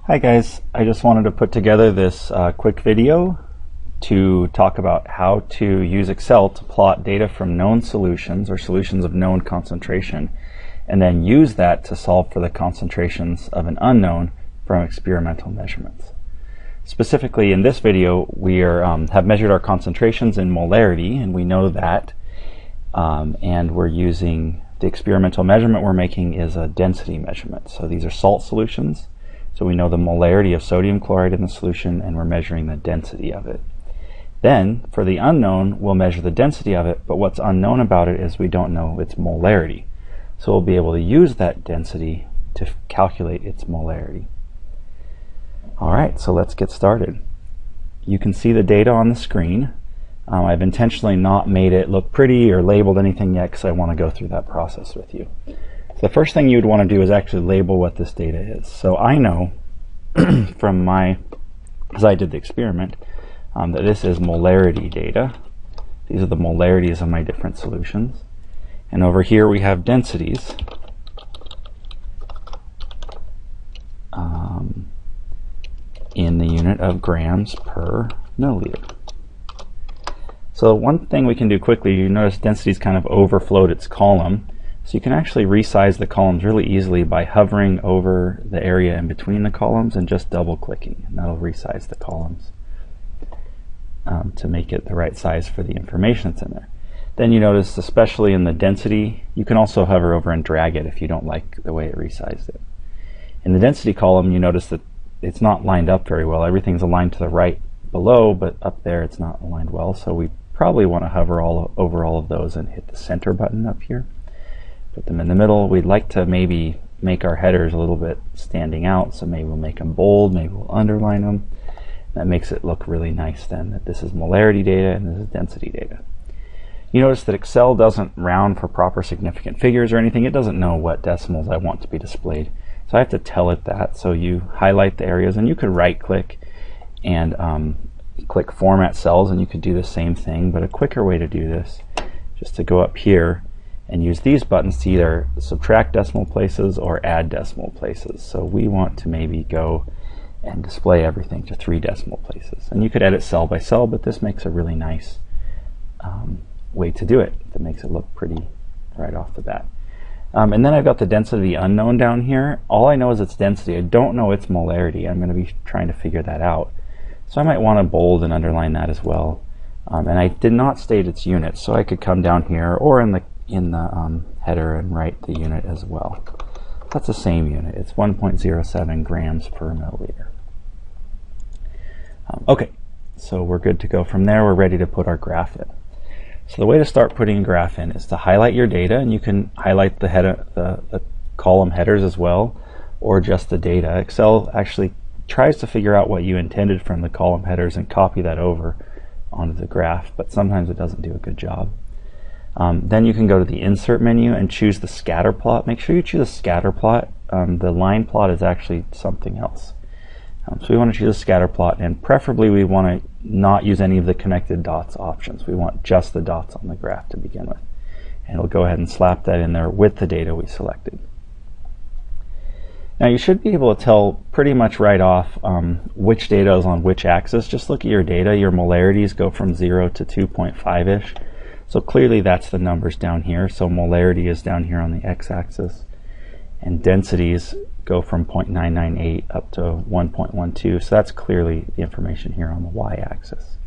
Hi guys, I just wanted to put together this quick video to talk about how to use Excel to plot data from known solutions or solutions of known concentration and then use that to solve for the concentrations of an unknown from experimental measurements. Specifically in this video we have measured our concentrations in molarity, and we know that, and we're using the experimental measurement we're making is a density measurement. So these are salt solutions. So we know the molarity of sodium chloride in the solution, and we're measuring the density of it. Then, for the unknown, we'll measure the density of it, but what's unknown about it is we don't know its molarity. So we'll be able to use that density to calculate its molarity. Alright, so let's get started. You can see the data on the screen. I've intentionally not made it look pretty or labeled anything yet because I want to go through that process with you. The first thing you'd want to do is actually label what this data is. So I know from because I did the experiment, that this is molarity data. These are the molarities of my different solutions. And over here we have densities. In the unit of grams per milliliter. So one thing we can do quickly, you notice density's kind of overflowed its column. So you can actually resize the columns really easily by hovering over the area in between the columns and just double clicking, and that'll resize the columns to make it the right size for the information that's in there. Then you notice, especially in the density, you can also hover over and drag it if you don't like the way it resized it. In the density column, you notice that it's not lined up very well. Everything's aligned to the right below, but up there it's not aligned well, so we probably want to hover over all of those and hit the center button up here. Put them in the middle. We'd like to maybe make our headers a little bit standing out, so maybe we'll make them bold, maybe we'll underline them. That makes it look really nice then, that this is molarity data and this is density data. You notice that Excel doesn't round for proper significant figures or anything. It doesn't know what decimals I want to be displayed. So I have to tell it that. So you highlight the areas, and you could right click and click format cells, and you could do the same thing, but a quicker way to do this, just to go up here and use these buttons to either subtract decimal places or add decimal places. So we want to maybe go and display everything to 3 decimal places. And you could edit cell by cell, but this makes a really nice way to do it that makes it look pretty right off the bat. And then I've got the density unknown down here. All I know is its density. I don't know its molarity. I'm going to be trying to figure that out. So I might want to bold and underline that as well. And I did not state its unit, so I could come down here or in the header and write the unit as well. That's the same unit. It's 1.07 grams per milliliter. Okay, so we're good to go from there. We're ready to put our graph in. So the way to start putting a graph in is to highlight your data, and you can highlight the header, the column headers as well, or just the data. Excel actually tries to figure out what you intended from the column headers and copy that over onto the graph, but sometimes it doesn't do a good job. Then you can go to the insert menu and choose the scatter plot. Make sure you choose a scatter plot. The line plot is actually something else. So we want to choose a scatter plot, and preferably we want to not use any of the connected dots options. We want just the dots on the graph to begin with. And it'll go ahead and slap that in there with the data we selected. Now you should be able to tell pretty much right off which data is on which axis. Just look at your data. Your molarities go from 0 to 2.5-ish. So clearly that's the numbers down here. So molarity is down here on the x-axis, and densities go from 0.998 up to 1.12. So that's clearly the information here on the y-axis.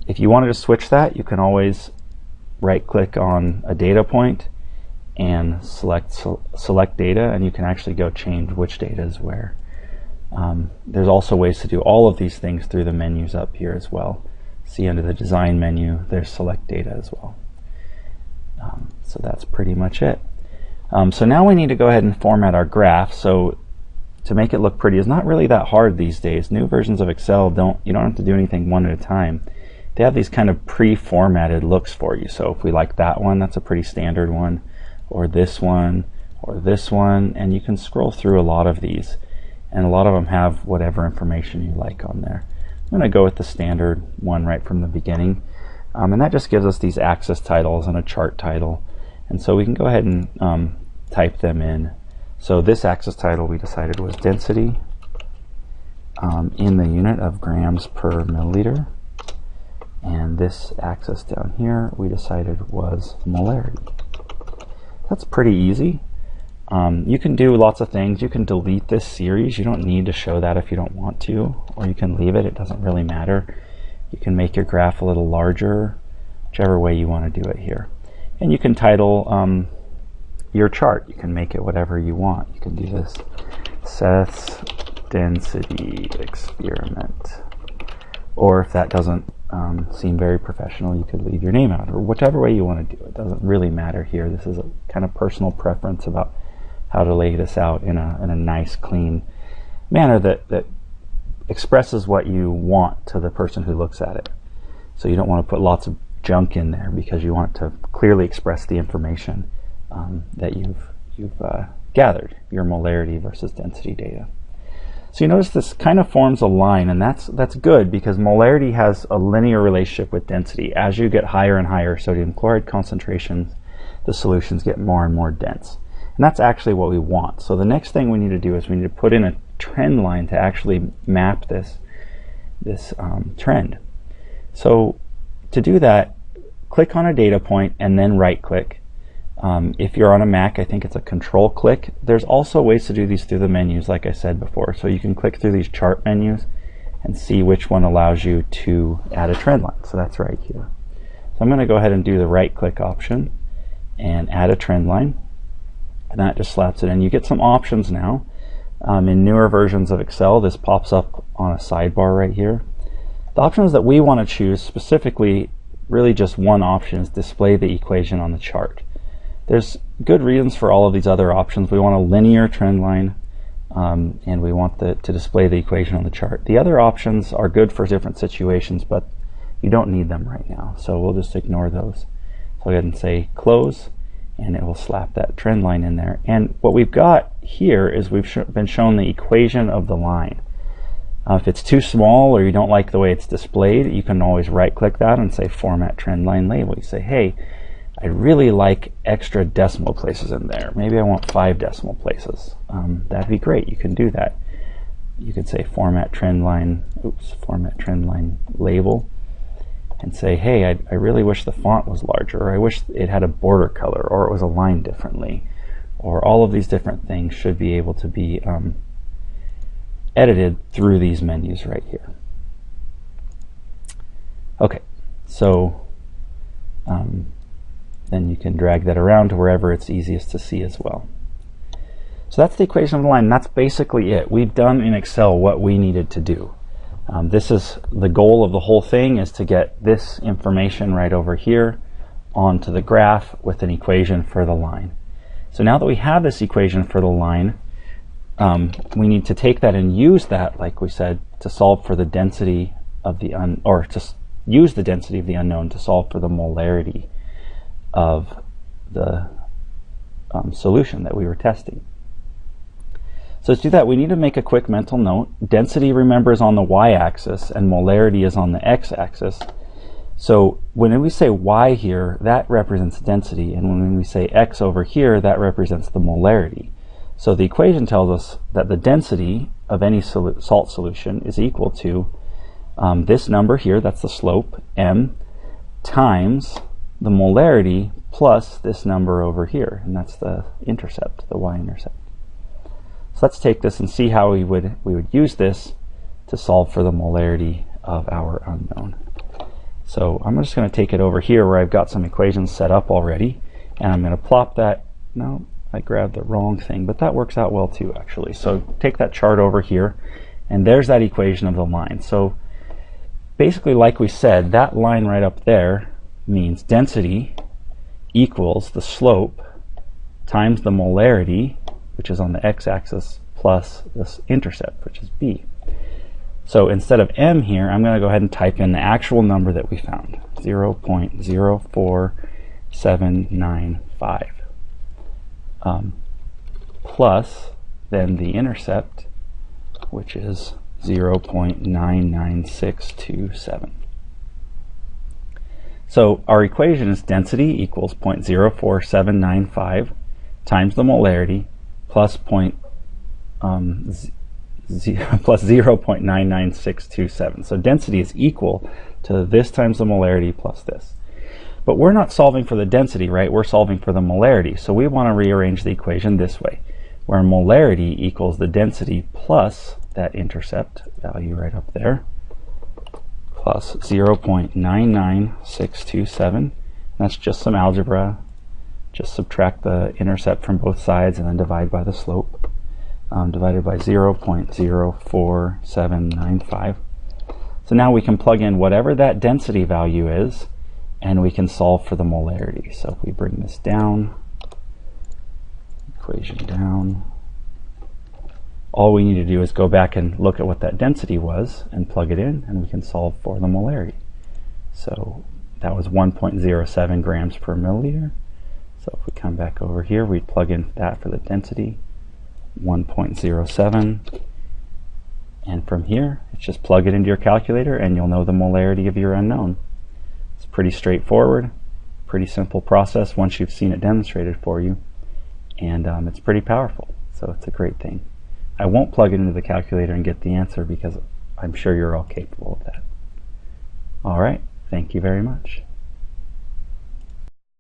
If you wanted to switch that, you can always right-click on a data point and select data, and you can actually go change which data is where. There's also ways to do all of these things through the menus up here as well. See, under the design menu, there's select data as well. So that's pretty much it. So now we need to go ahead and format our graph. So to make it look pretty is not really that hard these days. New versions of Excel you don't have to do anything one at a time. They have these kind of pre-formatted looks for you. So if we like that one, that's a pretty standard one, or this one, or this one, and you can scroll through a lot of these, and a lot of them have whatever information you like on there. I'm going to go with the standard one right from the beginning, and that just gives us these axis titles and a chart title, and so we can go ahead and type them in. So this axis title we decided was density in the unit of grams per milliliter. And this axis down here we decided was molarity. That's pretty easy. You can do lots of things. You can delete this series. You don't need to show that if you don't want to, or you can leave it. It doesn't really matter. You can make your graph a little larger, whichever way you want to do it here. And you can title your chart. You can make it whatever you want. You can do this Seth's density experiment. Or if that doesn't seem very professional, you could leave your name out, or whichever way you want to do it. It doesn't really matter here. This is a kind of personal preference about how to lay this out in a nice, clean manner that expresses what you want to the person who looks at it. So you don't want to put lots of junk in there, because you want to clearly express the information that you've gathered, your molarity versus density data. So you notice this kind of forms a line, and that's good, because molarity has a linear relationship with density. As you get higher and higher sodium chloride concentrations, the solutions get more and more dense. And that's actually what we want. So the next thing we need to do is we need to put in a trend line to actually map this trend. So to do that, click on a data point and then right click. If you're on a Mac, I think it's a control click. There's also ways to do these through the menus, like I said before. So you can click through these chart menus and see which one allows you to add a trend line. So that's right here. So I'm going to go ahead and do the right click option and add a trend line. And that just slaps it in. You get some options now. In newer versions of Excel, this pops up on a sidebar right here. The options that we want to choose, specifically, really just one option, is display the equation on the chart. There's good reasons for all of these other options. We want a linear trend line, and we want to display the equation on the chart. The other options are good for different situations, but you don't need them right now, so we'll just ignore those. So I'll go ahead and say close, and it will slap that trend line in there. And what we've got here is we've been shown the equation of the line. If it's too small or you don't like the way it's displayed, you can always right click that and say format trend line label. You say, hey, I really like extra decimal places in there. Maybe I want 5 decimal places. That'd be great. You can do that. You could say format trend line label, and say, hey, I really wish the font was larger, or I wish it had a border color, or it was aligned differently, or all of these different things should be able to be edited through these menus right here. Okay, so then you can drag that around to wherever it's easiest to see as well. So that's the equation of the line. That's basically it. We've done in Excel what we needed to do. This is the goal of the whole thing, is to get this information right over here onto the graph with an equation for the line. So now that we have this equation for the line, we need to take that and use that, like we said, to solve for the density of the use the density of the unknown to solve for the molarity of the solution that we were testing. So to do that, we need to make a quick mental note. Density, remember, is on the y-axis, and molarity is on the x-axis. So when we say y here, that represents density, and when we say x over here, that represents the molarity. So the equation tells us that the density of any salt solution is equal to this number here, that's the slope, m, times the molarity plus this number over here, and that's the intercept, the y-intercept. So let's take this and see how we would use this to solve for the molarity of our unknown. So I'm just going to take it over here where I've got some equations set up already, and I'm going to plop that. No, I grabbed the wrong thing, but that works out well too, actually. So take that chart over here, and there's that equation of the line. So basically, like we said, that line right up there means density equals the slope times the molarity, which is on the x-axis, plus this intercept, which is b. So instead of m here, I'm going to go ahead and type in the actual number that we found, 0.04795, plus then the intercept, which is 0.99627. So our equation is density equals 0.04795 times the molarity plus 0.99627. So density is equal to this times the molarity plus this. But we're not solving for the density, right? We're solving for the molarity. So we want to rearrange the equation this way, where molarity equals the density plus that intercept value right up there, plus 0.99627. That's just some algebra. Just subtract the intercept from both sides and then divide by the slope. Divided by 0.04795. So now we can plug in whatever that density value is, and we can solve for the molarity. So if we bring this down, equation down, all we need to do is go back and look at what that density was and plug it in, and we can solve for the molarity. So that was 1.07 grams per milliliter. So if we come back over here, we'd plug in that for the density, 1.07. And from here, it's just plug it into your calculator and you'll know the molarity of your unknown. It's pretty straightforward, pretty simple process once you've seen it demonstrated for you. And it's pretty powerful, so it's a great thing. I won't plug it into the calculator and get the answer because I'm sure you're all capable of that. All right, thank you very much.